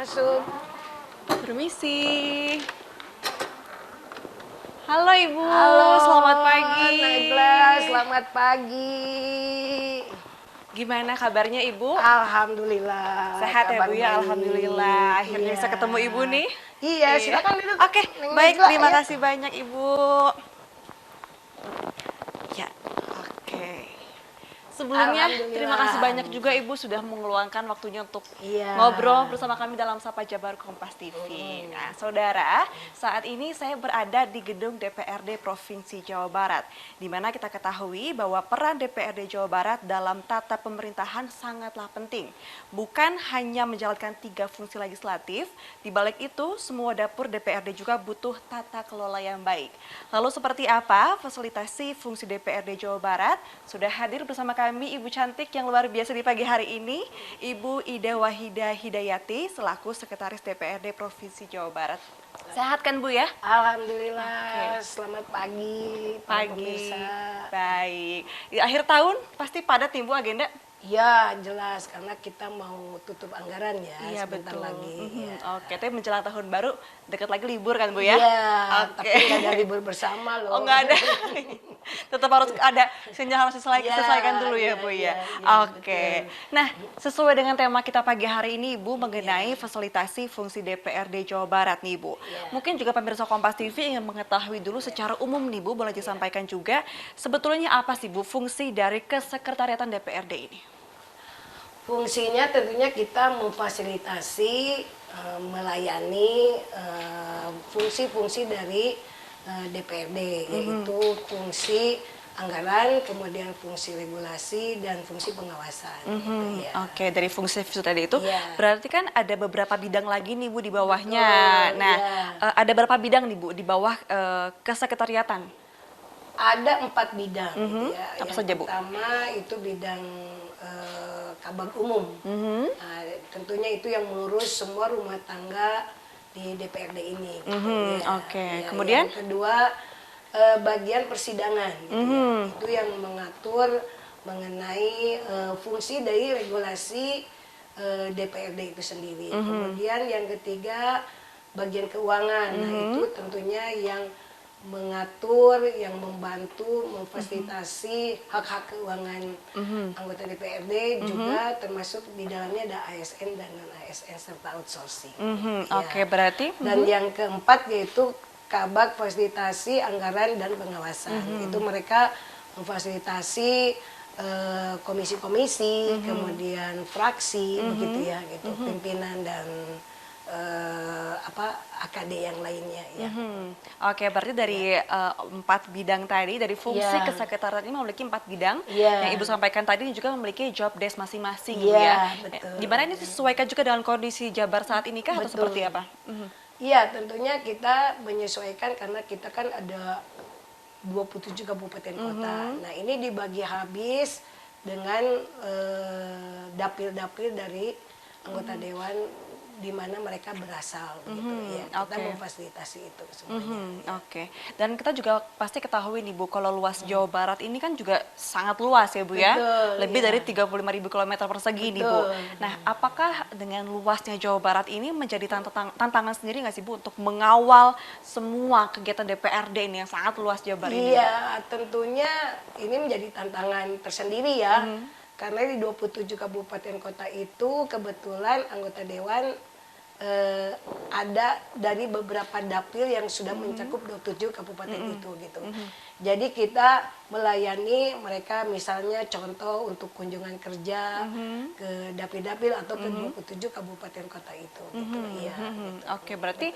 masuk. Permisi. Halo Ibu, Halo, selamat pagi. Najla, selamat pagi. Gimana kabarnya Ibu? Alhamdulillah. Sehat ya kabar Bu ya, baik. Alhamdulillah. Akhirnya Iya. bisa ketemu Ibu nih. Iya, silakan duduk. Oke, Neng baik. Najla, Terima ya. kasih banyak Ibu. Ya, oke. Sebelumnya, Alhamdulillah. terima kasih banyak juga Ibu sudah mengeluangkan waktunya untuk Iya. ngobrol bersama kami dalam Sapa Jabar Kompas TV. Nah, saudara, saat ini saya berada di gedung DPRD Provinsi Jawa Barat, di mana kita ketahui bahwa peran DPRD Jawa Barat dalam tata pemerintahan sangatlah penting. Bukan hanya menjalankan 3 fungsi legislatif, di balik itu semua dapur DPRD juga butuh tata kelola yang baik. Lalu seperti apa fasilitasi fungsi DPRD Jawa Barat? Sudah hadir bersama kami Ibu cantik yang luar biasa di pagi hari ini, Ibu Ida Wahida Hidayati selaku Sekretaris DPRD Provinsi Jawa Barat. Sehat kan Bu ya? Alhamdulillah. Selamat pagi. para Pagi. pemirsa. Baik. Di akhir tahun pasti padat nih Bu agenda? Ya, jelas karena kita mau tutup anggaran ya Iya sebentar betul. lagi. Ya. Oke, tapi menjelang tahun baru dekat lagi libur kan Bu ya? Iya, Oke. tapi nggak ada libur bersama loh. Oh nggak ada. Tetap harus ada sinyal harus disesuaikan dulu ya Bu ya. Oke. Nah, sesuai dengan tema kita pagi hari ini Ibu mengenai fasilitasi fungsi DPRD Jawa Barat nih Bu. Mungkin juga pemirsa Kompas TV ingin mengetahui dulu secara umum nih Bu, boleh disampaikan juga sebetulnya apa sih Bu fungsi dari kesekretariatan DPRD ini? Fungsinya tentunya kita memfasilitasi, melayani fungsi-fungsi dari DPRD, yaitu fungsi anggaran, kemudian fungsi regulasi, dan fungsi pengawasan. Gitu, ya. Oke, dari fungsi tadi itu Iya. berarti kan ada beberapa bidang lagi nih Bu di bawahnya. Betul, Nah, iya. ada berapa bidang nih Bu di bawah kesekretariatan? Ada 4 bidang. Gitu ya. Apa Yang saja, Bu? pertama itu bidang kabag umum. Nah, tentunya itu yang mengurus semua rumah tangga di DPRD ini. Gitu, ya. Oke. Ya, Kemudian? yang kedua bagian persidangan. Gitu, ya. Itu yang mengatur mengenai fungsi dari regulasi DPRD itu sendiri. Kemudian yang ketiga bagian keuangan. Nah, itu tentunya yang mengatur, yang membantu, memfasilitasi hak-hak keuangan anggota DPRD, juga termasuk di dalamnya ada ASN dan non-ASN serta outsourcing. Ya. Oke, berarti Dan yang keempat yaitu kabag fasilitasi anggaran dan pengawasan. Itu mereka memfasilitasi komisi-komisi, kemudian fraksi, begitu ya, gitu, pimpinan dan AKD yang lainnya ya. Oke, berarti dari 4 bidang tadi, dari fungsi Iya. kesekretariatan ini memiliki 4 bidang. Iya. Yang Ibu sampaikan tadi juga memiliki job desk masing-masing Iya, ya. betul. Di mana ini disesuaikan juga dengan kondisi Jabar saat ini kah atau Betul. seperti apa? Iya, tentunya kita menyesuaikan karena kita kan ada 27 kabupaten kota. Nah, ini dibagi habis dengan dapil-dapil dari anggota dewan di mana mereka berasal gitu ya. Kita oke. memfasilitasi itu semuanya. Oke, dan kita juga pasti ketahui nih Bu, kalau luas Jawa Barat ini kan juga sangat luas ya Bu ya, Betul, lebih iya. dari 35.000 km persegi nih Bu. Betul. Nah, apakah dengan luasnya Jawa Barat ini menjadi tantangan sendiri nggak sih Bu untuk mengawal semua kegiatan DPRD ini yang sangat luas Jawa Barat ini? Iya, tentunya ini menjadi tantangan tersendiri ya. Karena di 27 kabupaten kota itu kebetulan anggota dewan ada dari beberapa dapil yang sudah mencakup 27 kabupaten itu gitu. Jadi kita melayani mereka misalnya contoh untuk kunjungan kerja ke dapil-dapil atau ke 27 kabupaten kota itu gitu. Iya. Oke, berarti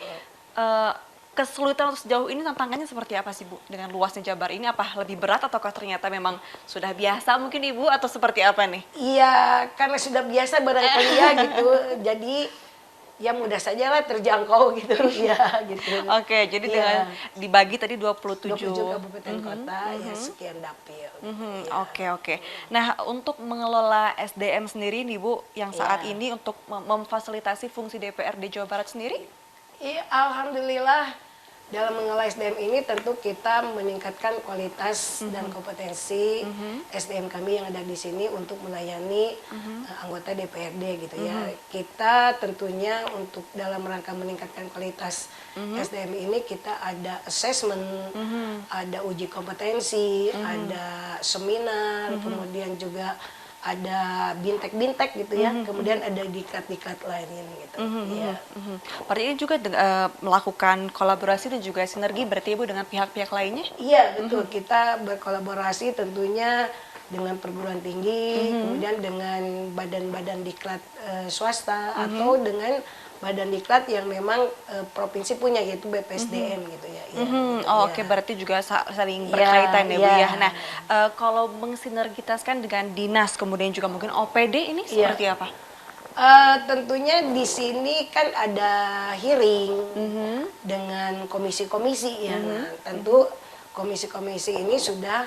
kesulitan untuk sejauh ini tantangannya seperti apa sih Bu? Dengan luasnya Jabar ini apa lebih berat ataukah ternyata memang sudah biasa mungkin Ibu atau seperti apa nih? Iya, karena sudah biasa barangkali ya gitu. Jadi ya mudah saja lah terjangkau gitu ya gitu. Oke, jadi Iya. dengan dibagi tadi 27. 27 kabupaten kota ya sekian dapil. Oke. Nah, untuk mengelola SDM sendiri nih Bu, yang saat Iya. ini untuk memfasilitasi fungsi DPRD Jawa Barat sendiri? Iya, alhamdulillah Dalam mengelola SDM ini tentu kita meningkatkan kualitas dan kompetensi SDM kami yang ada di sini untuk melayani anggota DPRD gitu ya. Kita tentunya untuk dalam rangka meningkatkan kualitas SDM ini kita ada assessment, ada uji kompetensi, ada seminar, kemudian juga ada bintek-bintek gitu ya, kemudian ada diklat-diklat lain gitu. Ya. Berarti ini juga melakukan kolaborasi dan juga sinergi berarti Ibu dengan pihak-pihak lainnya? Iya betul, kita berkolaborasi tentunya dengan perguruan tinggi, kemudian dengan badan-badan diklat swasta atau dengan badan diklat yang memang provinsi punya yaitu BPSDM gitu ya. Ya gitu, Oke, berarti juga saling berkaitan ya Bu ya. Nah, kalau mensinergitaskan dengan dinas kemudian juga mungkin OPD ini seperti apa? Tentunya di sini kan ada hearing dengan komisi-komisi ya. Nah, tentu komisi-komisi ini sudah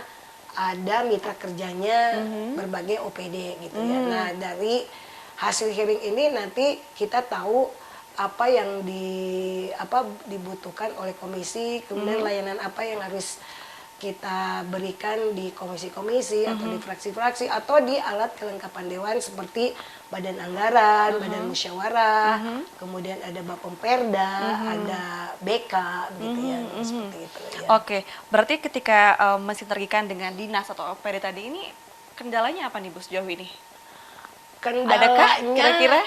ada mitra kerjanya berbagai OPD gitu ya. Nah, dari hasil hearing ini nanti kita tahu apa yang dibutuhkan oleh komisi, kemudian layanan apa yang harus kita berikan di komisi-komisi atau di fraksi-fraksi atau di alat kelengkapan dewan seperti badan anggaran, badan musyawarah, kemudian ada Bapemperda, ada BK gitu ya, seperti itu ya. Oke, berarti ketika mensinergikan dengan dinas atau OPD tadi ini kendalanya apa nih Bu sejauh ini? Kendalanya kira-kira?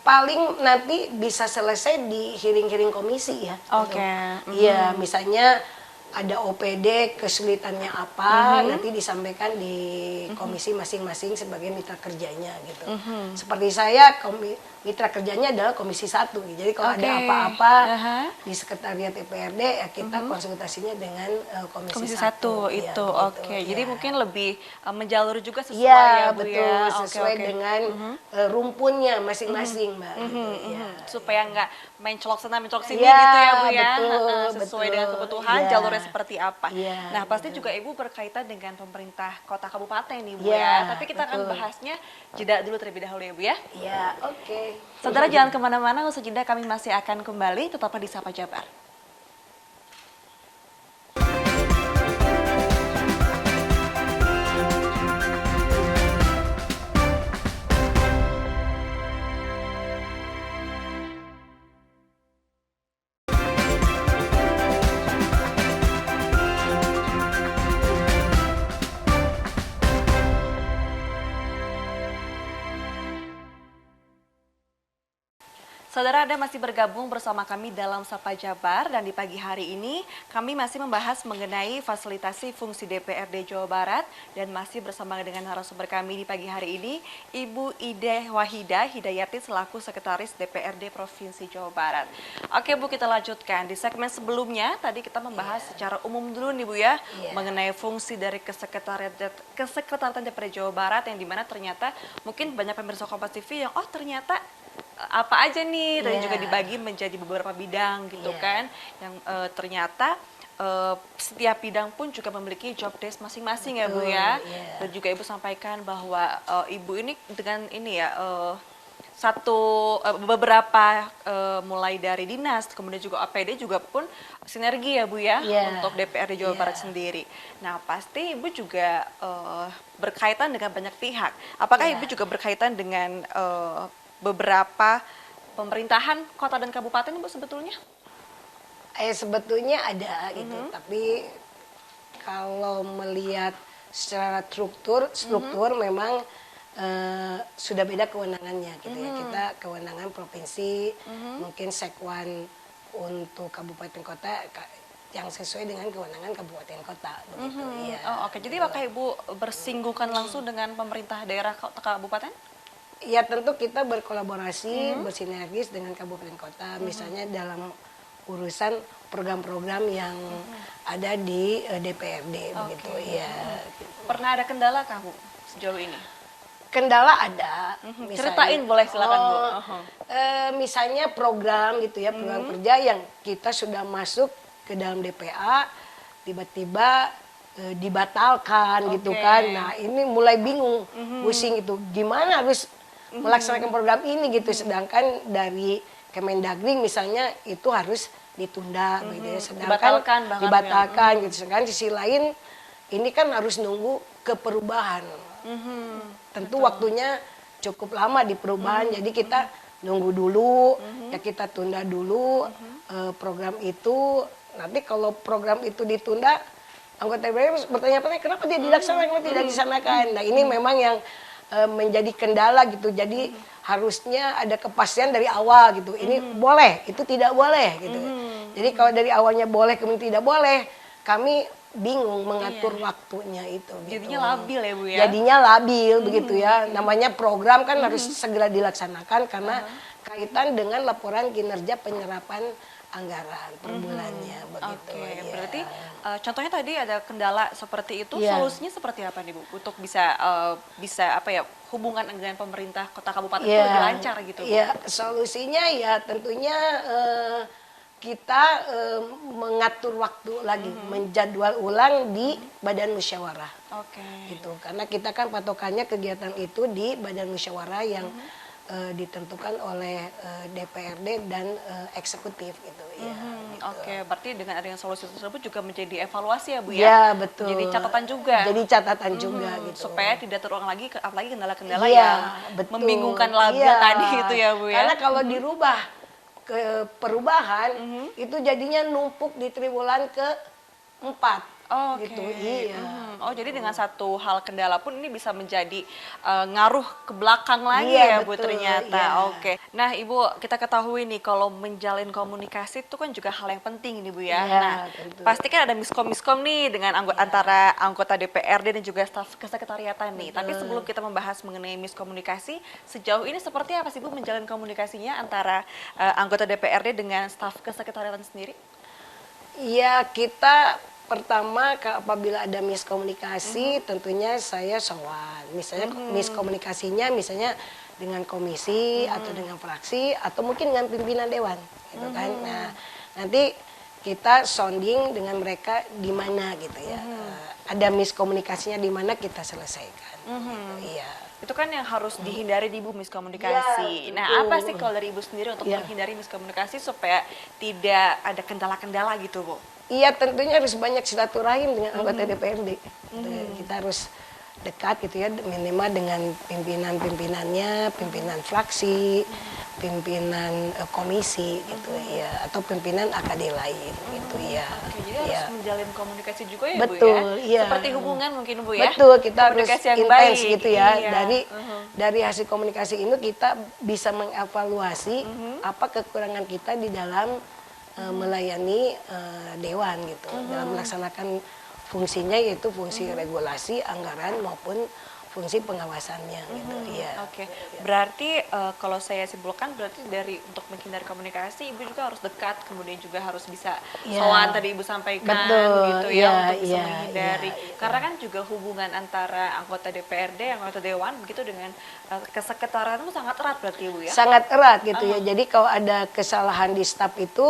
Paling nanti bisa selesai di hearing-hearing komisi ya. Oke. Iya, misalnya ada OPD kesulitannya apa, nanti disampaikan di komisi masing-masing sebagai mitra kerjanya gitu. Seperti saya, mitra kerjanya adalah komisi 1. Jadi kalau ada apa-apa di sekretariat DPRD, ya kita konsultasinya dengan komisi 1. Itu, gitu, oke. Jadi mungkin lebih menjalur juga sesuai ya, ya Bu betul, ya. sesuai dengan rumpunnya masing-masing Mbak. Gitu, ya. Supaya nggak mencolok sana mencolok sini Ya, gitu ya Bu ya. betul, Sesuai betul. dengan kebutuhan Ya. jalurnya seperti apa. Ya, Nah, pasti juga Ibu berkaitan dengan pemerintah kota kabupaten nih Bu Ya, ya. Tapi kita akan betul. bahasnya jeda dulu terlebih dahulu ya Bu ya. Ya, oke. Saudara jangan kemana-mana, usai jeda kami masih akan kembali, tetaplah di Sapa Jabar. Saudara, Anda masih bergabung bersama kami dalam Sapa Jabar dan di pagi hari ini kami masih membahas mengenai fasilitasi fungsi DPRD Jawa Barat dan masih bersama dengan narasumber kami di pagi hari ini Ibu Ide Wahida Hidayati selaku Sekretaris DPRD Provinsi Jawa Barat. Oke Bu, kita lanjutkan. Di segmen sebelumnya tadi kita membahas secara umum dulu nih Bu ya mengenai fungsi dari kesekretariatan DPRD Jawa Barat yang dimana ternyata mungkin banyak pemirsa Kompas TV yang ternyata apa aja nih dan juga dibagi menjadi beberapa bidang gitu kan yang ternyata setiap bidang pun juga memiliki job desk masing-masing ya Bu ya. Dan juga Ibu sampaikan bahwa Ibu ini dengan ini ya beberapa mulai dari dinas kemudian juga APD juga pun sinergi ya Bu ya untuk DPRD Jawa Barat sendiri. Nah pasti Ibu juga berkaitan dengan banyak pihak. Apakah Ibu juga berkaitan dengan beberapa pemerintahan kota dan kabupaten Bu sebetulnya? Sebetulnya ada gitu, tapi kalau melihat secara struktur memang sudah beda kewenangannya gitu ya. Kita kewenangan provinsi, mungkin sekwan untuk kabupaten kota yang sesuai dengan kewenangan kabupaten kota begitu ya. Oke, jadi apakah Ibu bersinggungan langsung dengan pemerintah daerah kabupaten? Ya tentu kita berkolaborasi, bersinergis dengan kabupaten kota, misalnya dalam urusan program-program yang ada di DPRD begitu ya. Pernah ada kendala kah Bu sejauh ini? Kendala ada. Ceritain boleh silakan Bu. Misalnya program gitu ya, program kerja yang kita sudah masuk ke dalam DPA, tiba-tiba dibatalkan gitu kan. Nah ini mulai bingung, pusing itu gimana harus melaksanakan program ini gitu. Sedangkan dari Kemendagri misalnya itu harus ditunda gitu ya. Sedangkan Dibatalkan bahkan dibatalkan gitu. Sedangkan sisi lain ini kan harus nunggu ke perubahan. Tentu waktunya cukup lama di perubahan, jadi kita nunggu dulu, ya kita tunda dulu program itu. Nanti kalau program itu ditunda, anggota DPR bertanya-tanya kenapa dia dilaksanakan, kenapa tidak disanakan. Nah ini memang yang menjadi kendala gitu. Jadi harusnya ada kepastian dari awal gitu. Ini boleh, itu tidak boleh gitu. Jadi kalau dari awalnya boleh kemudian tidak boleh, kami bingung mengatur waktunya itu. Jadinya gitu. labil ya Bu ya. Jadinya labil begitu ya. Namanya program kan harus segera dilaksanakan karena kaitan dengan laporan kinerja penyerapan anggaran per bulannya begitu. Oke, ya. berarti contohnya tadi ada kendala seperti itu, Iya. solusinya seperti apa nih Bu untuk bisa apa ya, hubungan dengan pemerintah kota kabupaten itu Iya. lebih lancar gitu Bu? Iya, solusinya ya tentunya kita mengatur waktu lagi, menjadwal ulang di Badan Musyawarah. Oke. Gitu. Karena kita kan patokannya kegiatan itu di Badan Musyawarah yang ditentukan oleh DPRD dan eksekutif gitu ya. Gitu. Oke, berarti dengan adanya solusi tersebut juga menjadi evaluasi ya Bu ya? Ya betul. Jadi catatan juga. Jadi catatan juga gitu. Supaya tidak terulang lagi, apalagi kendala-kendala Iya, yang betul. membingungkan labil Iya. tadi itu ya Bu ya? Karena kalau dirubah ke perubahan itu jadinya numpuk di triwulan ke-4 Oke. gitu. Iya. Oh, jadi dengan satu hal kendala pun ini bisa menjadi ngaruh ke belakang lagi ya Iya, Bu betul, ternyata. iya. Oke. Nah Ibu, kita ketahui nih kalau menjalin komunikasi itu kan juga hal yang penting nih Bu ya. Iya, Nah, tentu. pasti kan ada miskom-miskom nih dengan antara anggota DPRD dan juga staf kesekretariatan nih. Tapi sebelum kita membahas mengenai miskomunikasi, sejauh ini seperti apa sih Bu menjalin komunikasinya antara anggota DPRD dengan staf kesekretariatan sendiri? Iya, kita pertama apabila ada miskomunikasi tentunya saya sowan. Misalnya miskomunikasinya misalnya dengan komisi atau dengan fraksi atau mungkin dengan pimpinan dewan gitu kan. Nah, nanti kita sounding dengan mereka di mana gitu ya. Ada miskomunikasinya di mana kita selesaikan. Gitu, iya. Itu kan yang harus dihindari di Bu miskomunikasi. Ya, Nah, apa betul. sih kalau dari Ibu sendiri untuk Ya. menghindari miskomunikasi supaya tidak ada kendala-kendala gitu, Bu? Iya tentunya harus banyak silaturahim dengan anggota DPRD. Kita harus dekat gitu ya minimal dengan pimpinan-pimpinannya, pimpinan fraksi, pimpinan komisi gitu ya atau pimpinan AKD lain gitu ya. Oke, jadi Ya. harus menjalin komunikasi juga ya, Bu Betul, ya? iya. Seperti hubungan mungkin, Bu ya? Betul, kita harus Komunikasi yang intens baik. gitu ya. Iya. Dari hasil komunikasi ini kita bisa mengevaluasi apa kekurangan kita di dalam melayani dewan gitu dalam melaksanakan fungsinya yaitu fungsi regulasi anggaran maupun fungsi pengawasannya gitu ya. Oke, berarti kalau saya simpulkan berarti dari untuk menghindari komunikasi Ibu juga harus dekat, kemudian juga harus bisa Iya. sowan tadi Ibu sampaikan Betul, gitu ya iya, untuk bisa iya, menghindari. iya, iya. Karena kan juga hubungan antara anggota DPRD, anggota dewan begitu dengan kesekretariatan itu sangat erat berarti Ibu ya? Sangat erat gitu ya. Jadi kalau ada kesalahan di staf itu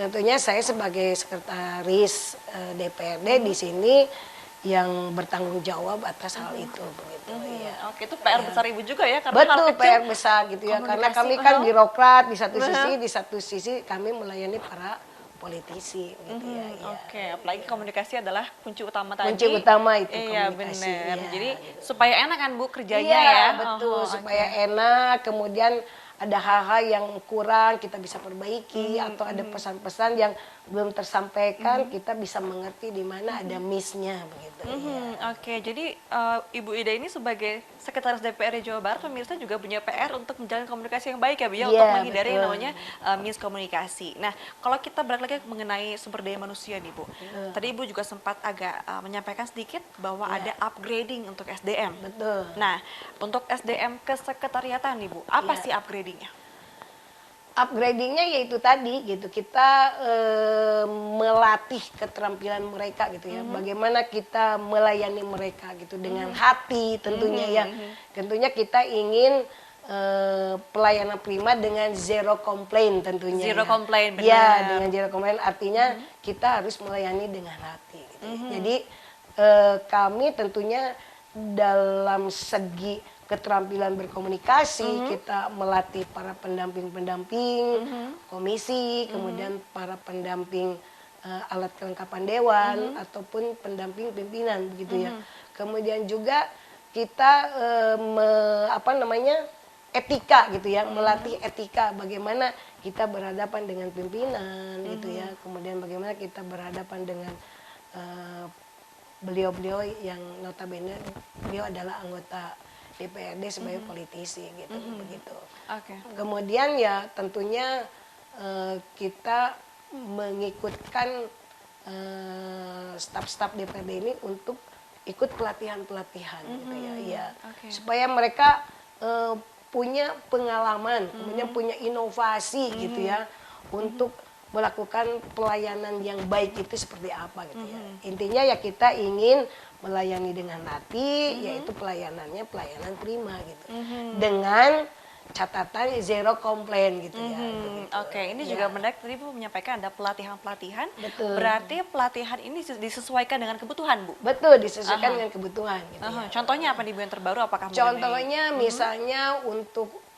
tentunya saya sebagai sekretaris DPRD di sini yang bertanggung jawab atas hal itu begitu ya. Oke, itu PR besar Ibu juga ya karena hal Betul kecil PR besar gitu ya karena komunikasi, kami kan birokrat di Uh-huh. satu sisi kami melayani para politisi gitu ya. Iya. Oke, apalagi komunikasi adalah kunci utama tadi. Kunci utama itu Iya, komunikasi, benar. iya, Jadi gitu. supaya enak kan Bu kerjanya Iya, ya. betul Oh, supaya oke. enak kemudian ada hal-hal yang kurang kita bisa perbaiki atau ada pesan-pesan yang belum tersampaikan kita bisa mengerti di mana ada miss-nya begitu ya. Oke, jadi Ibu Ida ini sebagai sekretaris DPRD Jawa Barat pemirsa juga punya PR untuk menjalin komunikasi yang baik ya Bu ya Iya, untuk menghindari yang betul. namanya miskomunikasi. Nah, kalau kita balik lagi mengenai sumber daya manusia nih Bu. Tadi Ibu juga sempat agak menyampaikan sedikit bahwa ada upgrading untuk SDM. Betul. Nah, untuk SDM kesekretariatan nih Bu, apa Iya. sih upgradingnya? Upgradingnya yaitu tadi gitu kita melatih keterampilan mereka gitu ya bagaimana kita melayani mereka gitu dengan hati tentunya ya tentunya kita ingin pelayanan prima dengan zero complaint tentunya Zero ya. complaint, benar. Ya dengan zero complaint artinya kita harus melayani dengan hati gitu. Jadi kami tentunya dalam segi keterampilan berkomunikasi, kita melatih para pendamping-pendamping komisi, kemudian para pendamping alat kelengkapan dewan ataupun pendamping pimpinan begitu ya. Kemudian juga kita etika gitu ya, melatih etika bagaimana kita berhadapan dengan pimpinan gitu ya. Kemudian bagaimana kita berhadapan dengan beliau-beliau yang notabene beliau adalah anggota DPRD sebagai politisi gitu begitu. Kemudian ya tentunya kita mengikutkan staf-staf DPRD ini untuk ikut pelatihan-pelatihan gitu ya, supaya mereka punya pengalaman, kemudian punya inovasi gitu ya untuk melakukan pelayanan yang baik itu seperti apa gitu ya. Intinya ya kita ingin melayani dengan hati, yaitu pelayanannya pelayanan prima gitu. Dengan catatan zero complaint gitu ya. Ini juga menarik tadi Bu menyampaikan ada pelatihan-pelatihan. Berarti pelatihan ini disesuaikan dengan kebutuhan Bu? Betul, disesuaikan dengan kebutuhan gitu ya. Contohnya apa nih Bu yang terbaru? Apakah contohnya misalnya untuk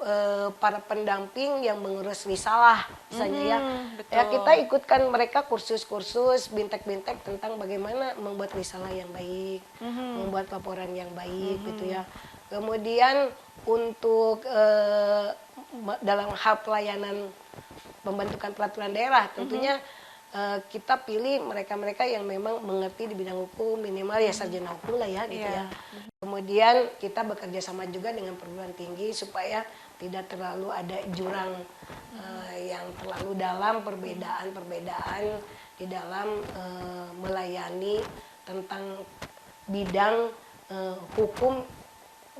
para pendamping yang mengurus risalah misalnya ya kita ikutkan mereka kursus-kursus bintek-bintek tentang bagaimana membuat risalah yang baik, membuat laporan yang baik gitu ya. Kemudian untuk dalam hal pelayanan pembentukan peraturan daerah tentunya kita pilih mereka-mereka yang memang mengerti di bidang hukum, minimal ya sarjana hukum lah ya gitu ya. Kemudian kita bekerja sama juga dengan perguruan tinggi supaya tidak terlalu ada jurang yang terlalu dalam, perbedaan-perbedaan di dalam melayani tentang bidang hukum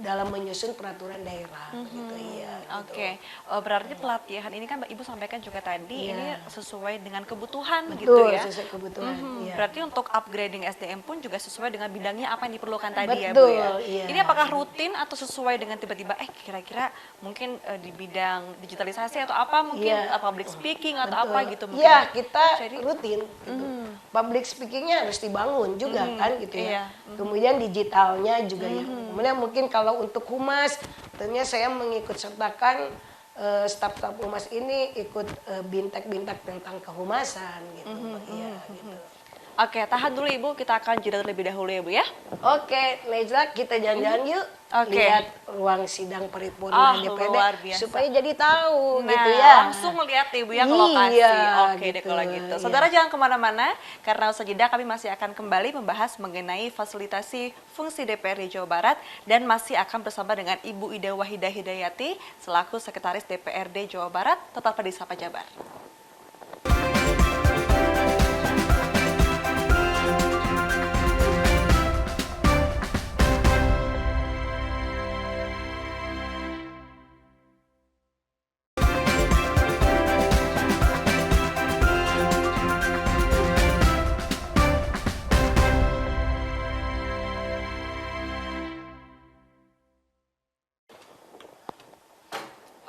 dalam menyusun peraturan daerah gitu ya. Gitu. Berarti pelatihan ini kan Ibu sampaikan juga tadi ini sesuai dengan kebutuhan Betul, gitu ya. sesuai kebutuhan. Berarti untuk upgrading SDM pun juga sesuai dengan bidangnya apa yang diperlukan tadi ya Betul, Bu ya. iya. Ini apakah rutin atau sesuai dengan tiba-tiba kira-kira mungkin di bidang digitalisasi atau apa mungkin public speaking atau apa gitu mungkin. Iya, kita rutin gitu. Public speakingnya harus dibangun juga kan gitu ya. Kemudian digitalnya juga ya. Kemudian mungkin kalau untuk humas, tentunya saya mengikut sertakan staf-staf humas ini ikut bintek-bintek tentang kehumasan gitu. Iya gitu. Oke, tahan dulu Ibu, kita akan jeda terlebih dahulu ya Bu ya. Oke, Nejla kita jalan-jalan yuk. Lihat ruang sidang paripurna DPRD supaya jadi tahu gitu ya. Langsung melihat Ibu ya ke lokasi. Oke deh kalau gitu. Saudara jangan kemana-mana karena usai jeda kami masih akan kembali membahas mengenai fasilitasi fungsi DPRD Jawa Barat dan masih akan bersama dengan Ibu Ida Wahidah Hidayati selaku Sekretaris DPRD Jawa Barat. Tetap di Sapa Jabar.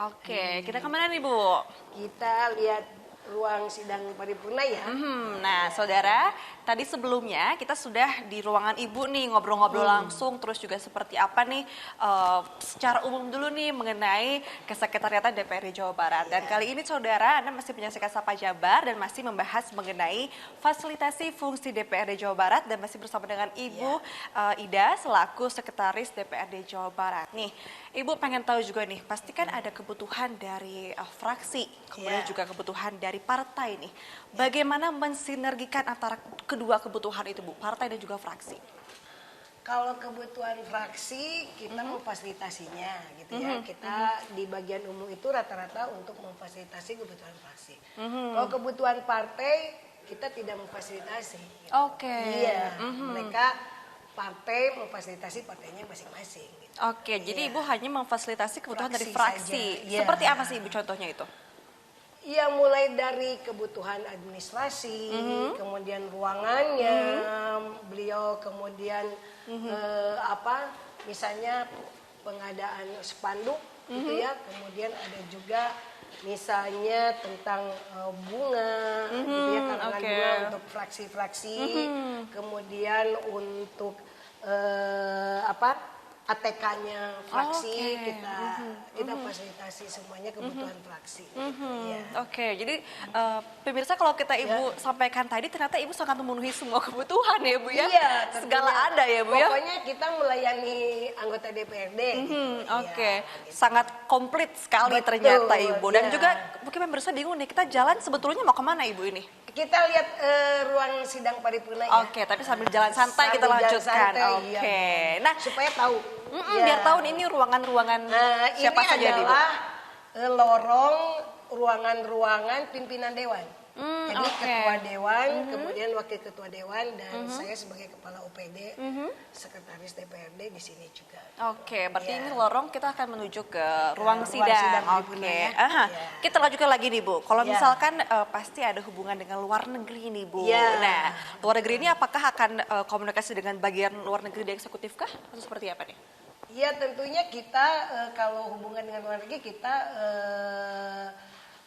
Oke, kita kemana nih Bu? Kita lihat ruang sidang paripurna ya. Nah, saudara, tadi sebelumnya kita sudah di ruangan Ibu nih ngobrol-ngobrol langsung, terus juga seperti apa nih secara umum dulu nih mengenai kesekretariatan DPRD Jawa Barat. Dan kali ini saudara, Anda masih menyaksikan Sapa Jabar dan masih membahas mengenai fasilitasi fungsi DPRD Jawa Barat dan masih bersama dengan Ibu Ida selaku Sekretaris DPRD Jawa Barat. Nih, Ibu pengen tahu juga nih, pasti kan ada kebutuhan dari fraksi, kemudian juga kebutuhan dari partai nih. Bagaimana mensinergikan antara kedua kebutuhan itu Bu, partai dan juga fraksi? Kalau kebutuhan fraksi kita memfasilitasinya gitu ya. Kita di bagian umum itu rata-rata untuk memfasilitasi kebutuhan fraksi. Kalau kebutuhan partai kita tidak memfasilitasi. Oke. Iya, mereka partai memfasilitasi partainya masing-masing. Gitu. Oke, jadi Ibu hanya memfasilitasi kebutuhan Fraksi dari fraksi. saja. Seperti apa sih Ibu contohnya itu? Ya mulai dari kebutuhan administrasi, kemudian ruangannya, beliau kemudian misalnya pengadaan spanduk gitu ya, kemudian ada juga misalnya tentang bunga gitu ya, karangan bunga untuk fraksi-fraksi, kemudian untuk ATK-nya fraksi Oke. kita fasilitasi semuanya kebutuhan fraksi. Iya. Oke, jadi pemirsa kalau kita Ibu sampaikan tadi ternyata Ibu sangat memenuhi semua kebutuhan ya Bu ya? Iya, Segala tentunya. ada ya Bu ya? Pokoknya kita melayani anggota DPRD. Gitu. Oke, Iya. sangat komplit sekali Betul, ternyata Ibu. Dan iya. juga mungkin pemirsa bingung nih, kita jalan sebetulnya mau kemana Ibu ini? Kita lihat ruang sidang paripurna ya. Oke, tapi sambil jalan santai kita Sambil jalan lanjutkan. santai, Oke, iya. nah Supaya tahu. Ya. biar tahun ini ruangan-ruangan siapa ini saja nih Bu? adalah lorong ruangan-ruangan pimpinan dewan. Jadi oke. ketua dewan, kemudian wakil ketua dewan, dan saya sebagai kepala OPD, sekretaris DPRD di sini juga. Oke, berarti Iya. ini lorong kita akan menuju ke ruang ruang sidang. sidang Oke, paripurna ya. aha. Iya. Kita lanjutkan lagi nih Bu. Kalau Iya. misalkan pasti ada hubungan dengan luar negeri nih Bu. Iya. Nah, luar negeri ini apakah akan komunikasi dengan bagian luar negeri di eksekutif kah? Atau seperti apa nih? Ya tentunya kita kalau hubungan dengan luar negeri kita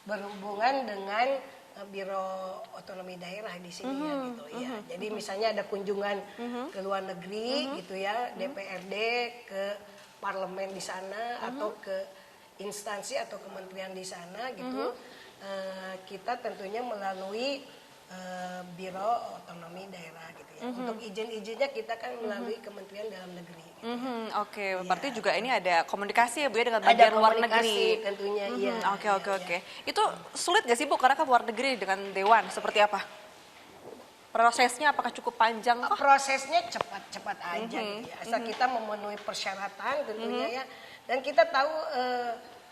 berhubungan dengan Biro Otonomi Daerah di sini ya gitu ya. Jadi misalnya ada kunjungan ke luar negeri gitu ya, DPRD ke parlemen di sana atau ke instansi atau kementerian di sana gitu. Kita tentunya melalui Biro Otonomi Daerah gitu ya. Untuk izin-izinnya kita kan melalui Kementerian Dalam Negeri. Gitu. Oke, berarti juga ini ada komunikasi ya Bu ya dengan Ada bagian luar komunikasi negeri. tentunya iya. Oke. Itu sulit gak sih Bu? Karena kan luar negeri dengan dewan seperti apa? Prosesnya apakah cukup panjang kah? Prosesnya cepat-cepat aja gitu ya. Asal kita memenuhi persyaratan tentunya ya. Dan kita tahu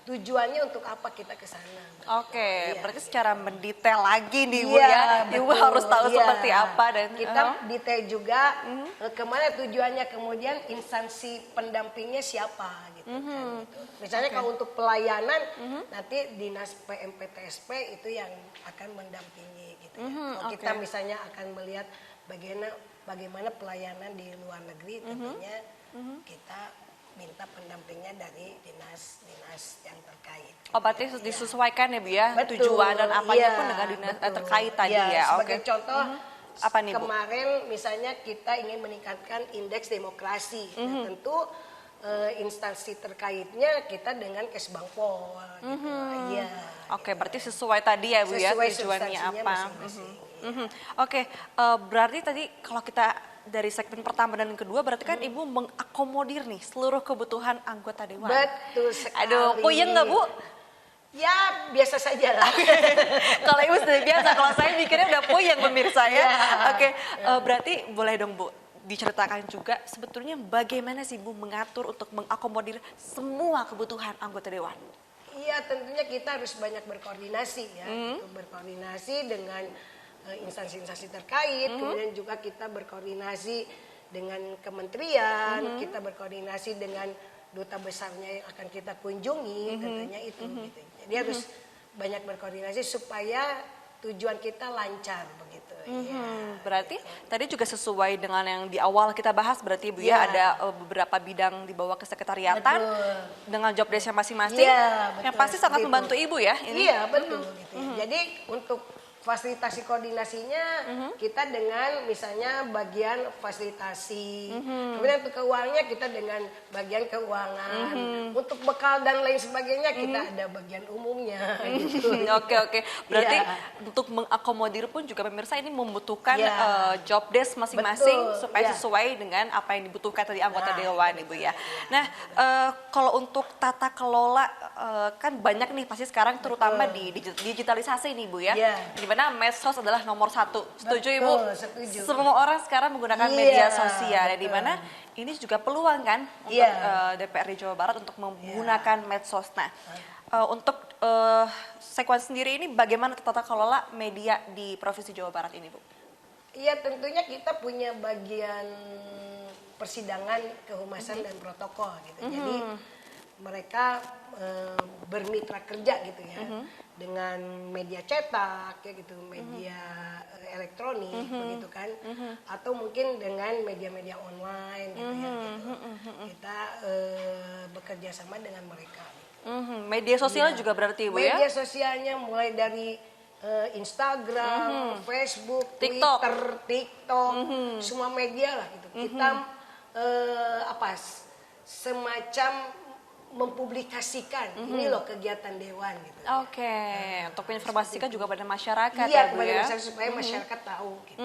tujuannya untuk apa kita ke sana. Oke, Iya. berarti secara mendetail lagi nih Bu Iya, ya. Ibu betul. harus tahu Iya. seperti apa dan kita detail juga kemana tujuannya, kemudian instansi pendampingnya siapa gitu kan. Gitu. Misalnya kalau untuk pelayanan nanti dinas PMPTSP itu yang akan mendampingi gitu ya. Kalau kita misalnya akan melihat bagaimana pelayanan di luar negeri tentunya kita minta pendampingnya dari dinas-dinas yang terkait. Oh, berarti disesuaikan ya Bu ya, Betul, tujuan dan apanya iya, pun dengan dinas betul. terkait tadi Iya, ya. Sebagai Oke. contoh, Apa nih, Bu? kemarin misalnya kita ingin meningkatkan indeks demokrasi. Nah, tentu instansi terkaitnya kita dengan Kesbangpol. Gitu. Iya. Oke, berarti sesuai tadi ya Bu ya, Sesuai tujuannya substansinya apa. masing-masing. Oke, berarti tadi kalau kita dari segmen pertama dan kedua berarti kan Ibu mengakomodir nih seluruh kebutuhan anggota dewan. Betul sekali. Aduh, puyeng nggak Bu? Ya, biasa saja lah. Kalau Ibu sudah biasa, kalau saya mikirnya udah puyeng pemirsa ya. Ya. Oke, berarti boleh dong Bu diceritakan juga sebetulnya bagaimana sih Bu mengatur untuk mengakomodir semua kebutuhan anggota dewan? Iya, tentunya kita harus banyak berkoordinasi ya, gitu. Berkoordinasi dengan instansi-instansi terkait, kemudian juga kita berkoordinasi dengan kementerian, kita berkoordinasi dengan duta besarnya yang akan kita kunjungi, tentunya itu. Gitu. Jadi harus banyak berkoordinasi supaya tujuan kita lancar begitu. Ya. Berarti tadi juga sesuai dengan yang di awal kita bahas berarti Bu ya, Iya. ada beberapa bidang di bawah kesekretariatan Betul. dengan job desk-nya masing-masing Iya, yang betul, pasti sangat seperti membantu Ibu ya ini. Iya betul gitu. Jadi untuk fasilitasi koordinasinya kita dengan misalnya bagian fasilitasi, kemudian untuk keuangannya kita dengan bagian keuangan, untuk bekal dan lain sebagainya kita ada bagian umumnya. Gitu. Oke. Berarti Iya. untuk mengakomodir pun juga pemirsa ini membutuhkan Iya. job desk masing-masing Betul, supaya iya. sesuai dengan apa yang dibutuhkan tadi anggota Nah, dewan Ibu ya. Nah, kalau untuk tata kelola kan banyak nih pasti sekarang terutama di digitalisasi nih Bu ya. Iya. Di mana medsos adalah nomor 1. Setuju Ibu? Betul, setuju. Semua orang sekarang menggunakan Iya, media sosial ya, di betul. mana ini juga peluang kan untuk Iya. DPRD Jawa Barat untuk menggunakan medsos. Nah, untuk Sekwan sendiri ini bagaimana tata kelola media di Provinsi Jawa Barat ini Bu? Iya tentunya kita punya bagian persidangan, kehumasan dan protokol gitu. Jadi mereka bermitra kerja gitu ya dengan media cetak ya gitu, media elektronik begitu kan, atau mungkin dengan media-media online gitu ya gitu. Kita bekerja sama dengan mereka. Media sosial juga berarti Bu ya? Media sosialnya mulai dari Instagram, Facebook, TikTok. Twitter, TikTok, semua media lah gitu. Kita semacam mempublikasikan ini loh kegiatan dewan gitu. Oke, untuk menginformasikan juga pada masyarakat Iya, ya Bu kepada ya. masyarakat supaya masyarakat tahu gitu.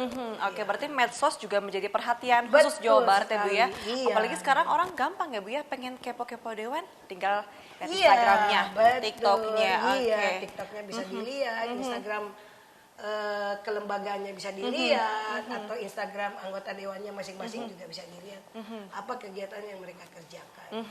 Oke, berarti medsos juga menjadi perhatian Betul khusus Jawa Barat ya Bu ya. sekali, iya. Apalagi sekarang orang gampang ya Bu ya, pengen kepo-kepo dewan, tinggal lihat Iya, Instagramnya, betul. TikToknya. Iya, Oke. TikToknya bisa dilihat, Instagram kelembagaannya bisa dilihat, atau Instagram anggota dewannya masing-masing juga bisa dilihat apa kegiatan yang mereka kerjakan.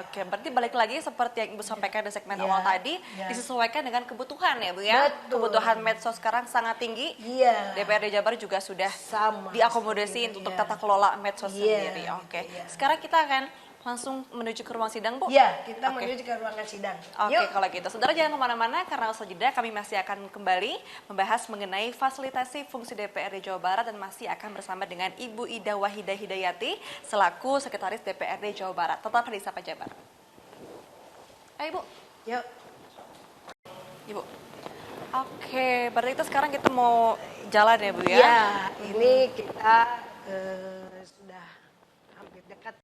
Oke, berarti balik lagi seperti yang Ibu sampaikan di segmen awal tadi, Iya. disesuaikan dengan kebutuhan ya Bu ya. Betul. Kebutuhan medsos sekarang sangat tinggi. Iya. DPRD Jabar juga sudah Sama diakomodasi seperti itu, untuk iya. tata kelola medsos Iya, sendiri. Oke. gitu, iya. Sekarang kita akan langsung menuju ke ruang sidang, Bu. Iya, kita Oke. menuju ke ruangan sidang. Oke, Yuk. kalau gitu. Saudara jangan kemana-mana karena usai jeda kami masih akan kembali membahas mengenai fasilitasi fungsi DPRD Jawa Barat dan masih akan bersama dengan Ibu Ida Wahidah Hidayati selaku Sekretaris DPRD Jawa Barat. Tetap di Sapa Jabar. Ayo Ibu. Yuk. Ibu. Oke, berarti itu sekarang kita mau jalan ya Bu ya? Ya, ini kita sudah hampir dekat.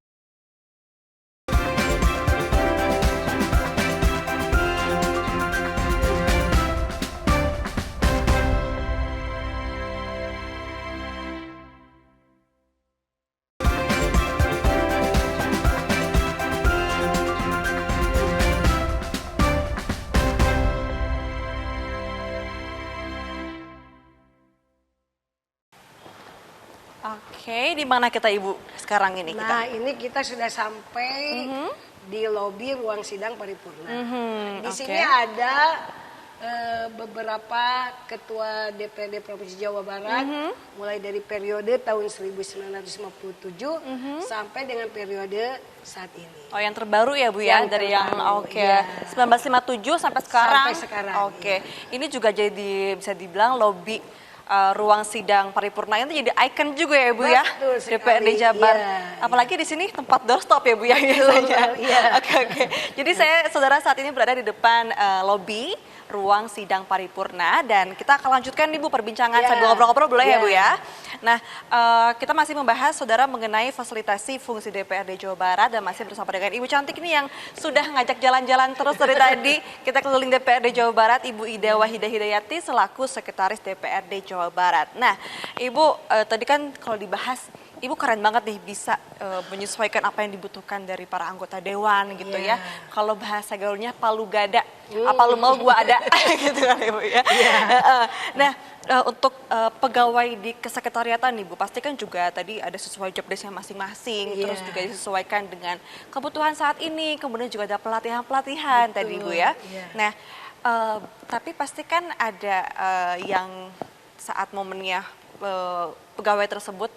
Oke, di mana kita Ibu sekarang ini kita? Nah, ini kita sudah sampai di lobi ruang sidang paripurna. Di oke. sini ada beberapa ketua DPRD Provinsi Jawa Barat, mulai dari periode tahun 1957 sampai dengan periode saat ini. Oh, yang terbaru ya Bu ya, Yang dari yang terbaru, oke iya. 1957 sampai sekarang. Sampai sekarang, Oke. Ini juga jadi bisa dibilang lobi ruang sidang paripurna itu jadi ikon juga ya Bu ya. Betul sekali, DPRD Jabar. iya. Apalagi di sini tempat doorstop ya Bu ya biasanya. iya. Oke. Jadi saudara saat ini berada di depan lobi ruang sidang paripurna dan kita akan lanjutkan nih Bu perbincangan Iya. sambil ngobrol-ngobrol boleh ya Iya. Bu ya. Nah, kita masih membahas saudara mengenai fasilitasi fungsi DPRD Jawa Barat dan masih bersama dengan Ibu cantik nih yang sudah ngajak jalan-jalan terus dari tadi. Kita keliling DPRD Jawa Barat, Ibu Ida Wahidah Hidayati selaku Sekretaris DPRD Jawa Barat. Nah, Ibu tadi kan kalau dibahas Ibu keren banget nih bisa menyesuaikan apa yang dibutuhkan dari para anggota dewan gitu ya. Kalau bahasa gaulnya palu gada, apa lu mau gua ada gitu kan Ibu ya. Nah, untuk pegawai di kesekretariatan nih Bu, pasti kan juga tadi ada sesuai job desk-nya masing-masing, terus juga disesuaikan dengan kebutuhan saat ini, kemudian juga ada pelatihan-pelatihan tadi Bu ya. Nah, tapi pasti kan ada yang saat momennya pegawai tersebut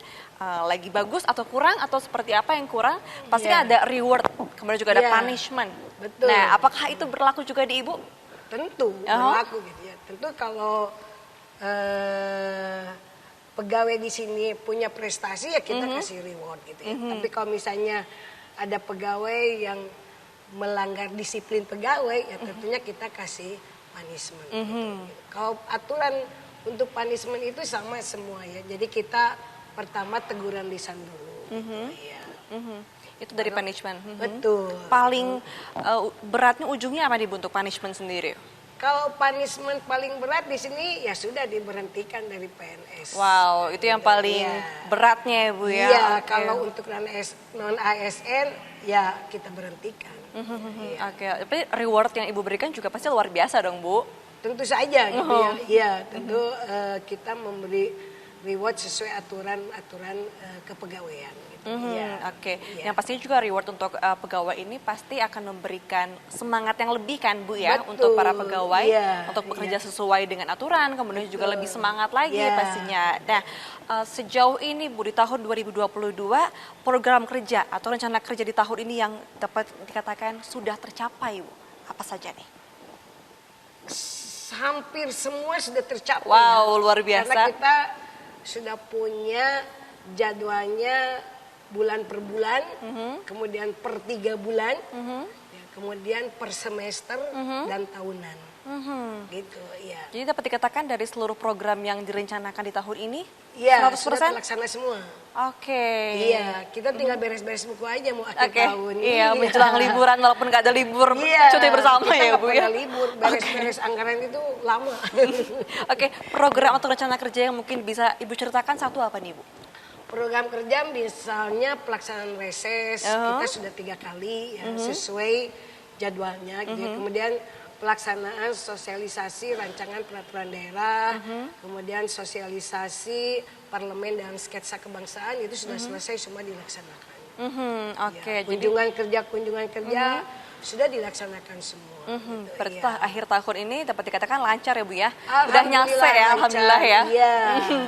lagi bagus atau kurang atau seperti apa yang kurang, pasti kan ada reward, kemudian juga ada punishment. Betul. Nah, apakah itu berlaku juga di Ibu? Tentu berlaku gitu ya. Tentu kalau pegawai di sini punya prestasi ya kita kasih reward gitu ya. Tapi kalau misalnya ada pegawai yang melanggar disiplin pegawai ya tentunya kita kasih punishment. Gitu. Kalau aturan untuk punishment itu sama semua ya. Jadi kita pertama teguran lisan dulu. Ya. Itu dari punishment. Betul. Paling beratnya ujungnya apa nih Bu, untuk punishment sendiri? Kalau punishment paling berat di sini ya sudah diberhentikan dari PNS. Wow, itu yang paling beratnya ya Bu ya. Iya, Oke. kalau untuk non ASN ya kita berhentikan. Oke, tapi reward yang Ibu berikan juga pasti luar biasa dong Bu. Tentu saja gitu ya. Iya, tentu kita memberi reward sesuai aturan kepegawaian gitu. Oke. Yang pastinya juga reward untuk pegawai ini pasti akan memberikan semangat yang lebih kan Bu ya. Betul. Untuk para pegawai Iya, untuk bekerja sesuai dengan aturan, kemudian juga lebih semangat lagi Iya. pastinya. Nah, sejauh ini Bu di tahun 2022 program kerja atau rencana kerja di tahun ini yang dapat dikatakan sudah tercapai Bu, apa saja nih? Hampir semua sudah tercapai. Wow, ya. luar biasa. Karena kita sudah punya jadwalnya bulan per bulan, kemudian per 3 bulan, ya, kemudian per semester dan tahunan. Gitu, iya. Jadi dapat dikatakan dari seluruh program yang direncanakan di tahun ini, Iya, 100%? sudah terlaksana semua. Oke. Iya, kita tinggal beres-beres buku aja mau akhir Oke, tahun. iya menjelang liburan walaupun nggak ada libur cuti bersama kita ya nggak Bu pernah ya. libur, beres-beres anggaran itu lama. Oke, program atau rencana kerja yang mungkin bisa Ibu ceritakan satu apa nih Bu? Program kerja misalnya pelaksanaan reses kita sudah 3 kali ya, sesuai jadwalnya gitu ya. Kemudian pelaksanaan sosialisasi rancangan peraturan daerah, kemudian sosialisasi parlemen dan sketsa kebangsaan itu sudah selesai, semua dilaksanakan. Oke, Ya, jadi kunjungan kerja sudah dilaksanakan semua. Gitu, berarti iya. akhir tahun ini dapat dikatakan lancar ya Bu ya? Udah Alhamdulillah nyase ya, lancar, alhamdulillah ya. iya.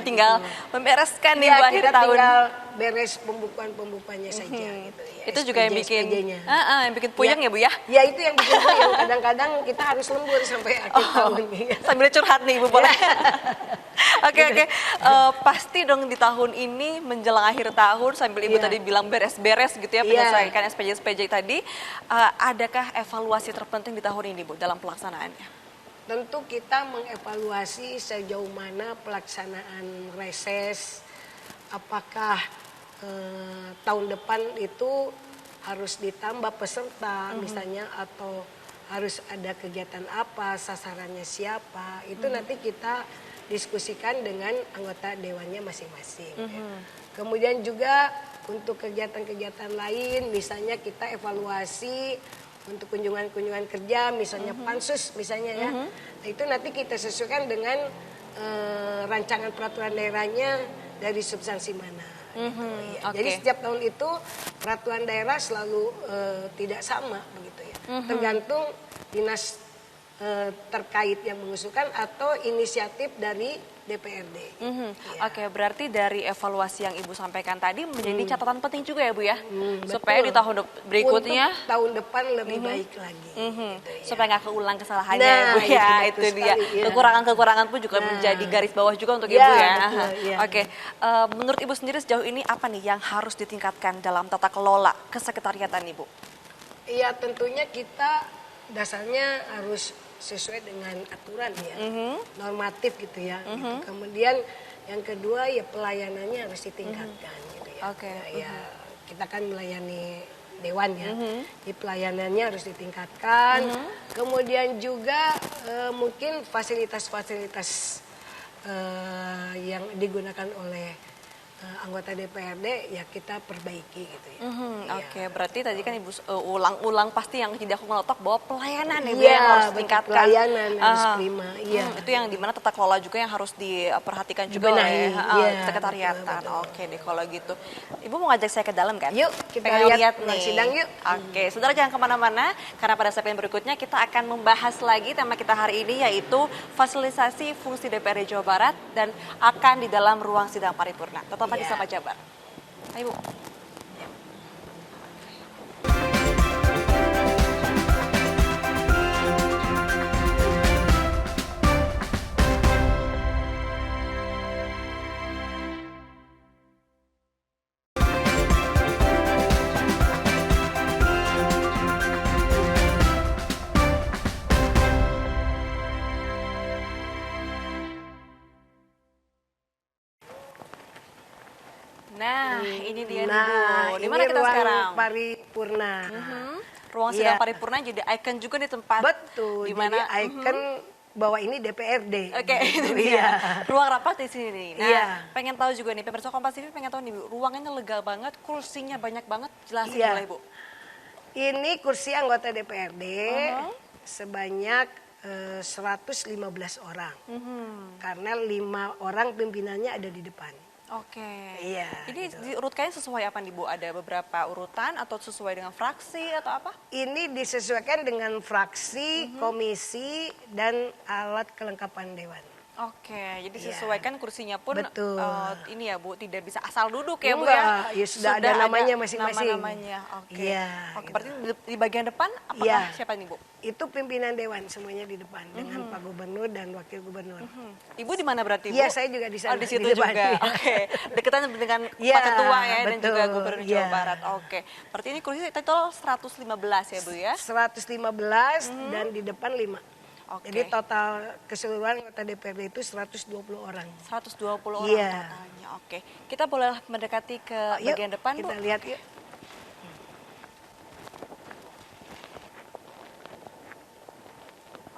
Tinggal membereskan nih Ya, Bu akhir kita tahun. tinggal beres pembukuannya saja gitu ya. Itu juga yang bikin SPJ-nya. yang bikin puyeng ya Bu ya? Ya itu yang bikin puyeng. Kadang-kadang kita harus lembur sampai akhir tahun. Ya. Sambil curhat nih Ibu boleh. Oke. Pasti dong di tahun ini menjelang akhir tahun sambil Ibu Iya. tadi bilang beres-beres gitu ya Iya. menyelesaikan SPJ-SPJ tadi. Adakah evaluasi terpenting di tahun ini Bu dalam pelaksanaannya? Tentu kita mengevaluasi sejauh mana pelaksanaan reses, apakah tahun depan itu harus ditambah peserta misalnya, atau harus ada kegiatan apa, sasarannya siapa, itu nanti kita diskusikan dengan anggota dewannya masing-masing. Ya. Kemudian juga untuk kegiatan-kegiatan lain, misalnya kita evaluasi untuk kunjungan-kunjungan kerja, misalnya pansus misalnya ya, nah, itu nanti kita sesuaikan dengan rancangan peraturan daerahnya dari substansi mana. Gitu, ya. Oke. Jadi setiap tahun itu peraturan daerah selalu tidak sama begitu ya, tergantung dinas terkait yang mengusulkan atau inisiatif dari DPRD. Ya. Oke, berarti dari evaluasi yang Ibu sampaikan tadi menjadi catatan penting juga ya Bu ya? Betul. Supaya di tahun berikutnya Untuk tahun depan lebih baik lagi. Gitu, ya. supaya nggak keulang kesalahannya Nah, ya Bu ya, itu itu betul dia. sekali, ya. Kekurangan-kekurangan pun juga menjadi garis bawah juga untuk Ibu ya. betul, ya. Oke, menurut Ibu sendiri sejauh ini apa nih yang harus ditingkatkan dalam tata kelola kesekretariatan Ibu? Iya, tentunya kita dasarnya harus sesuai dengan aturan ya, normatif gitu ya. Gitu. Kemudian yang kedua ya pelayanannya harus ditingkatkan gitu ya. Oke. Ya, kita kan melayani dewan ya, jadi pelayanannya harus ditingkatkan. Kemudian juga mungkin fasilitas-fasilitas yang digunakan oleh anggota DPRD ya kita perbaiki gitu ya. Oke, berarti tadi kan Ibu ulang-ulang pasti yang tidak aku meletok bahwa pelayanan ya Bu Iya, yang harus betul, ditingkatkan. pelayanan harus prima, iya. Itu yang dimana tata kelola juga yang harus diperhatikan juga Dibenahi, oleh iya, sekretariatan. betul, betul. Oke deh kalau gitu. Ibu mau ngajak saya ke dalam kan? Yuk, kita Pengen lihat nih. ruang sidang yuk. Oke, saudara jangan kemana-mana karena pada segmen berikutnya kita akan membahas lagi tema kita hari ini yaitu fasilitasi fungsi DPRD Jawa Barat dan akan di dalam ruang sidang paripurna. Tetap di Iya. Sapa Jabar. Ayo Bu. Nah, ini dia nih Bu. Di mana ini kita ruang sekarang? paripurna. Ruang sidang Iya. paripurna jadi ikon juga di tempat. Betul. Di mana Jadi ikon bahwa ini DPRD. Oke, itu Gitu, dia. iya. Ruang rapat di sini nih. Nah, Iya. pengen tahu juga nih, pemirsa Kompas TV pengen tahu nih, Bu, ruangannya lega banget, kursinya banyak banget, jelasin Iya. boleh, Bu. Ini kursi anggota DPRD sebanyak 115 orang. Karena 5 orang pimpinannya ada di depan. Oke. Iya, Ini gitu. diurutkannya sesuai apa nih, Bu? Ada beberapa urutan atau sesuai dengan fraksi atau apa? Ini disesuaikan dengan fraksi, komisi, dan alat kelengkapan dewan. Oke, jadi Iya. sesuaikan kursinya pun Betul. Ini ya Bu, tidak bisa asal duduk ya Bu Enggak, ya. ya sudah ada namanya masing-masing. Nama-namanya. Oke. Iya, Oke, gitu. berarti di bagian depan apakah Iya. siapa nih Bu? Itu pimpinan dewan semuanya di depan dengan Pak Gubernur dan Wakil Gubernur. Ibu di mana berarti Bu? Iya, saya juga di Oh, sana, di situ di depan. juga. Iya. Oke. Dekatan dengan Iya, Pak Ketua ya dan juga betul, Gubernur iya. Jawa Barat. Oke. Berarti ini kursi total 115 ya Bu ya? 115 dan di depan 5. Oke. Jadi total keseluruhan anggota DPRD itu 120 orang. 120 orang Iya. totalnya. Oke. Kita boleh mendekati ke Yuk, bagian depan, Bu? kita lihat yuk.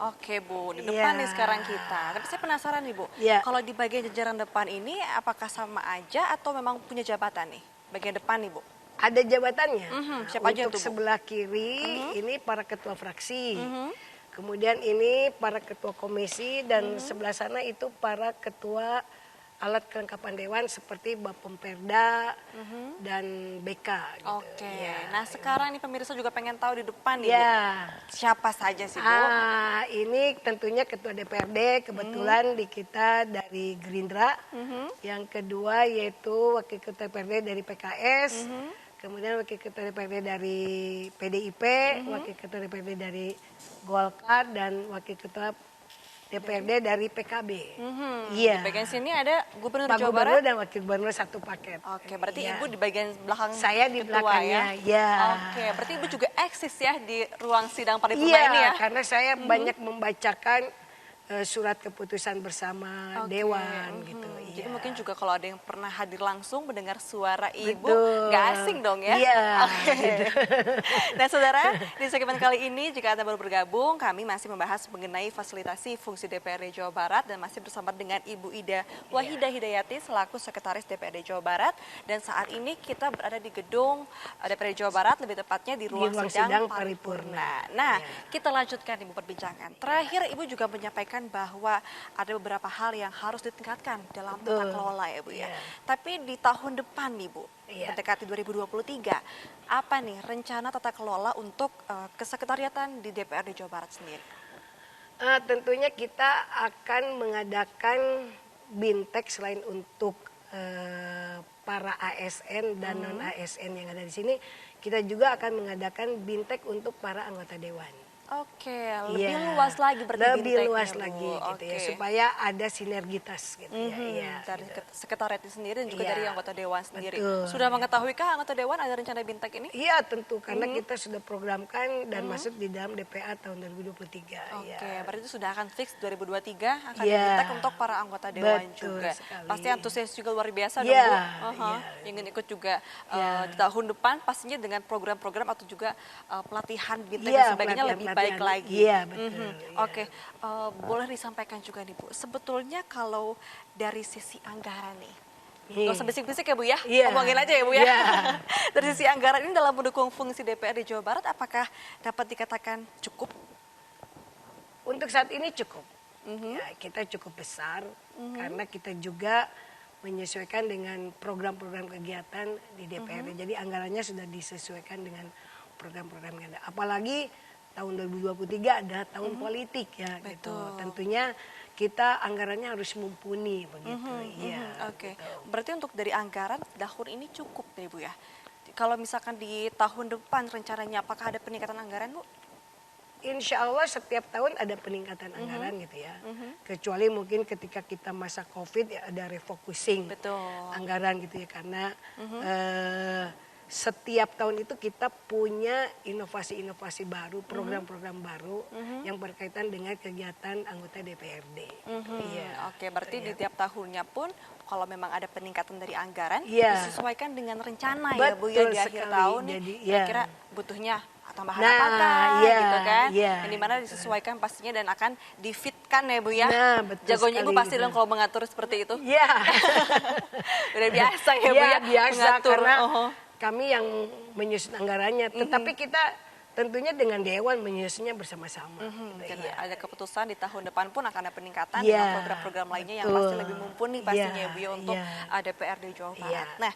Oke, Bu, di Iya. depan nih sekarang kita. Tapi saya penasaran nih, Bu. Iya. Kalau di bagian jajaran depan ini apakah sama aja atau memang punya jabatan nih? Bagian depan nih, Bu. Ada jabatannya. Siapa aja Untuk tuh, Bu? sebelah kiri ini para ketua fraksi. Kemudian ini para ketua komisi dan sebelah sana itu para ketua alat kelengkapan dewan seperti Bapemperda dan BK. Gitu. Oke. Ya. Nah, sekarang nih pemirsa juga pengen tahu di depan nih, Bu. Ya. Siapa saja sih, Bu? Ini tentunya ketua DPRD kebetulan di kita dari Gerindra. Yang kedua yaitu wakil ketua DPRD dari PKS. Kemudian wakil ketua DPRD dari PDIP, wakil ketua DPRD dari Golkar dan wakil ketua DPRD dari PKB. Iya. Di bagian sini ada Gubernur Pak Jawa Gubernur Barat. dan wakil gubernur satu paket. Oke, berarti Iya. Ibu di bagian belakang Saya di ketua belakangnya, ya. Oke, berarti Ibu juga eksis ya di ruang sidang paripurna Iya, ini ya? karena saya banyak membacakan surat keputusan bersama Oke, Dewan gitu. Jadi Iya. mungkin juga kalau ada yang pernah hadir langsung mendengar suara Ibu, Betul. nggak asing dong ya? Iya, Oke. gitu. Nah saudara, di segmen kali ini jika Anda baru bergabung, kami masih membahas mengenai fasilitasi fungsi DPRD Jawa Barat dan masih bersama dengan Ibu Ida Wahidah Hidayati selaku Sekretaris DPRD Jawa Barat. Dan saat ini kita berada di gedung DPRD Jawa Barat, lebih tepatnya di ruang sidang paripurna. Nah, kita lanjutkan Ibu perbincangan. Terakhir Ibu juga menyampaikan bahwa ada beberapa hal yang harus ditingkatkan dalam tata kelola ya Bu ya. Iya. Tapi di tahun depan nih Bu, Iya. mendekati 2023, apa nih rencana tata kelola untuk kesekretariatan di DPRD Jawa Barat sendiri? Tentunya kita akan mengadakan bintek selain untuk para ASN dan non ASN yang ada di sini, kita juga akan mengadakan bintek untuk para anggota dewan. Oke, lebih Iya. luas lagi berarti lebih binteknya, luas Bu. lagi gitu ya, Oke. supaya ada sinergitas gitu ya. Iya, Dari gitu. sekretariat itu sendiri dan juga Iya, dari anggota dewan sendiri. betul. Sudah mengetahuikah anggota dewan ada rencana bintek ini? Iya tentu karena kita sudah programkan dan masuk di dalam DPA tahun 2023. Oke, Ya. berarti itu sudah akan fix 2023 akan Iya. dibintek untuk para anggota dewan Betul juga. sekali. Pasti antusias juga luar biasa dong Iya, Bu. iya. Ingin ikut juga Iya. di tahun depan pastinya dengan program-program atau juga pelatihan bintek Iya, dan sebagainya lebih baik pelatihan. lagi. Iya, betul, iya. Oke, boleh disampaikan juga nih Bu. Sebetulnya kalau dari sisi anggaran nih, nggak usah bisik-bisik ya Bu ya, Iya. ngomongin aja ya Bu ya. Iya. Dari sisi anggaran ini dalam mendukung fungsi DPRD Jawa Barat, apakah dapat dikatakan cukup? Untuk saat ini cukup. Ya, kita cukup besar karena kita juga menyesuaikan dengan program-program kegiatan di DPRD. Jadi anggarannya sudah disesuaikan dengan program-program yang ada. Apalagi tahun 2023 ada tahun politik ya gitu. Betul. Tentunya kita anggarannya harus mumpuni begitu. Iya. Oke, gitu. berarti untuk dari anggaran tahun ini cukup deh Bu ya. Kalau misalkan di tahun depan rencananya apakah ada peningkatan anggaran Bu? Insya Allah setiap tahun ada peningkatan anggaran gitu ya. Kecuali mungkin ketika kita masa COVID ya ada refocusing Betul. anggaran gitu ya. Karena setiap tahun itu kita punya inovasi-inovasi baru, program-program baru yang berkaitan dengan kegiatan anggota DPRD. Iya. Oke, berarti di tiap tahunnya pun kalau memang ada peningkatan dari anggaran Iya. disesuaikan dengan rencana ya Bu ya Betul di akhir sekali. tahun nih. Jadi, iya. Kira-kira butuhnya tambahan Nah, apakah iya, gitu kan? iya, Yang dimana disesuaikan pastinya dan akan difitkan ya Bu ya. Nah, betul Jagonya Ibu sekali pasti gitu. dong kalau mengatur seperti itu. Iya. Udah biasa ya Bu Iya, ya biasa mengatur. karena Oh. kami yang menyusun anggarannya. Tetapi kita tentunya dengan Dewan menyusunnya bersama-sama. Gitu, Karena iya. ada keputusan di tahun depan pun akan ada peningkatan Iya, dengan program-program lainnya yang betul. pasti lebih mumpuni pastinya Iya, ya Bu ya untuk iya. DPRD Jawa Barat. Iya. Nah,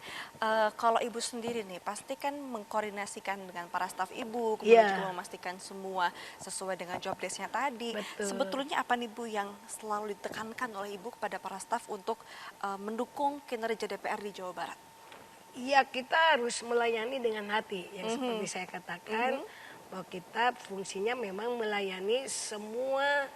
kalau Ibu sendiri nih pasti kan mengkoordinasikan dengan para staf Ibu, kemudian Iya. juga memastikan semua sesuai dengan job desk-nya tadi. Betul. Sebetulnya apa nih Bu yang selalu ditekankan oleh Ibu kepada para staf untuk mendukung kinerja DPRD Jawa Barat? Iya, kita harus melayani dengan hati. Yang seperti saya katakan, bahwa kita fungsinya memang melayani semua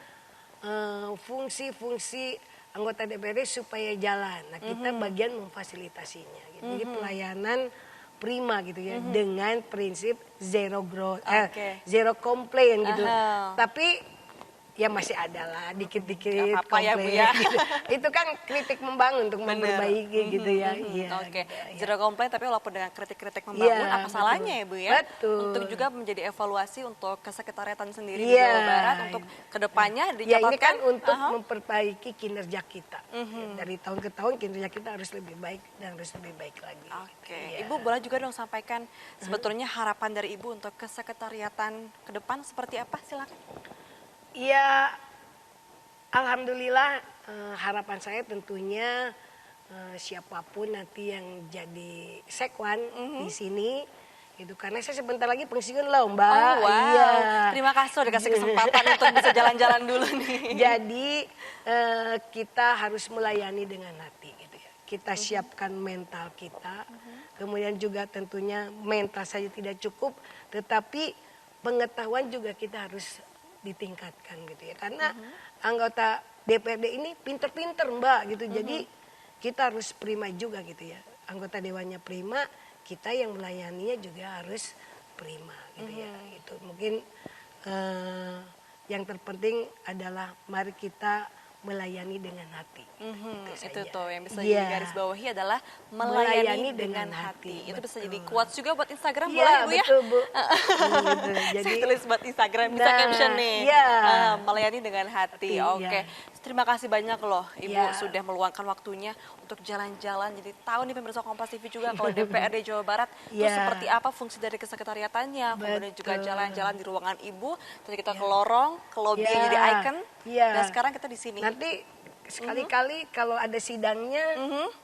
fungsi-fungsi anggota DPRD supaya jalan. Nah, kita bagian memfasilitasinya. Gitu. Jadi pelayanan prima gitu ya, dengan prinsip zero growth, Oke. zero complaint gitu. Aha. Tapi Ya masih ada lah, dikit-dikit Gak apa-apa ya, Bu, komplain, ya. gitu. Itu kan kritik membangun untuk memperbaiki gitu ya. Iya, Oke, gitu, ya. zero komplain tapi walaupun dengan kritik-kritik membangun, Iya, apa salahnya ya Bu ya? Betul. Untuk juga menjadi evaluasi untuk kesekretariatan sendiri di Iya. Jawa Barat untuk kedepannya Ya dicatatkan. ini kan untuk memperbaiki kinerja kita. Ya, dari tahun ke tahun kinerja kita harus lebih baik dan harus lebih baik lagi. Oke, Iya. Ibu boleh juga dong sampaikan sebetulnya harapan dari Ibu untuk kesekretariatan ke depan seperti apa? Silakan. Ya, alhamdulillah harapan saya tentunya siapapun nanti yang jadi sekwan di sini gitu, karena saya sebentar lagi pensiun loh Mbak. Oh wow, Iya. terima kasih sudah dikasih kesempatan untuk bisa jalan-jalan dulu nih. Jadi kita harus melayani dengan hati gitu ya. Kita siapkan mental kita, kemudian juga tentunya mental saja tidak cukup, tetapi pengetahuan juga kita harus ditingkatkan gitu ya. Karena anggota DPRD ini pinter-pinter Mbak gitu. Jadi kita harus prima juga gitu ya. Anggota dewannya prima, kita yang melayaninya juga harus prima gitu ya. Itu mungkin yang terpenting adalah mari kita melayani dengan hati. Itu tuh yang bisa Iya. digarisbawahi adalah melayani dengan hati. Itu bisa jadi quotes juga buat Instagram, boleh Iya, ya Bu ya? betul Bu. Gitu. Saya Jadi tulis buat Instagram, bisa Nah, caption nih. iya. Melayani dengan hati. Iya. Oke. Terima kasih banyak loh Ibu Iya. sudah meluangkan waktunya untuk jalan-jalan. Jadi tahu nih pemirsa Kompas TV juga kalau DPRD Jawa Barat itu Iya. seperti apa fungsi dari kesekretariatannya. Kemudian juga Betul. jalan-jalan di ruangan Ibu. Terus kita ke lorong, ke lobby Iya. yang jadi icon. Iya. Dan sekarang kita di sini. nanti sekali-kali kalau ada sidangnya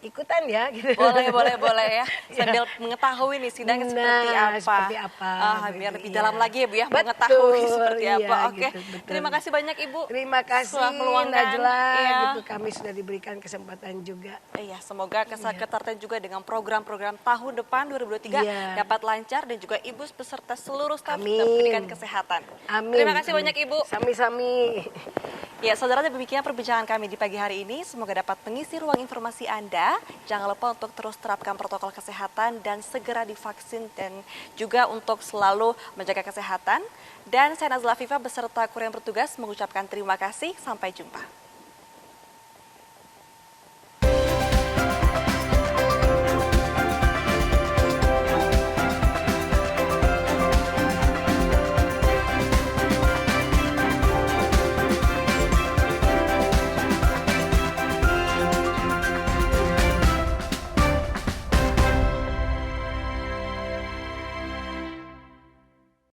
ikutan ya gitu. Boleh ya. Sambil mengetahui nih sidangnya seperti Nah, apa. seperti apa, Biar gitu, lebih iya. dalam lagi ya Bu ya, Betul, mengetahui seperti iya, apa. Oke. gitu, betul. Terima kasih banyak Ibu. Terima kasih Telah meluangkan. Najla Iya. gitu, kami sudah diberikan kesempatan juga. Iya, semoga kesekretariatan juga dengan program-program tahun depan 2023 Iya. dapat lancar dan juga Ibu beserta seluruh staf Amin. dapat pendidikan kesehatan. Amin. Terima kasih Amin. banyak Ibu. Sami-sami. Ya, saudara, demikian perbincangan kami di pagi hari ini. Semoga dapat mengisi ruang informasi Anda. Jangan lupa untuk terus terapkan protokol kesehatan dan segera divaksin dan juga untuk selalu menjaga kesehatan. Dan saya Nazla Afifa beserta kru yang bertugas mengucapkan terima kasih. Sampai jumpa.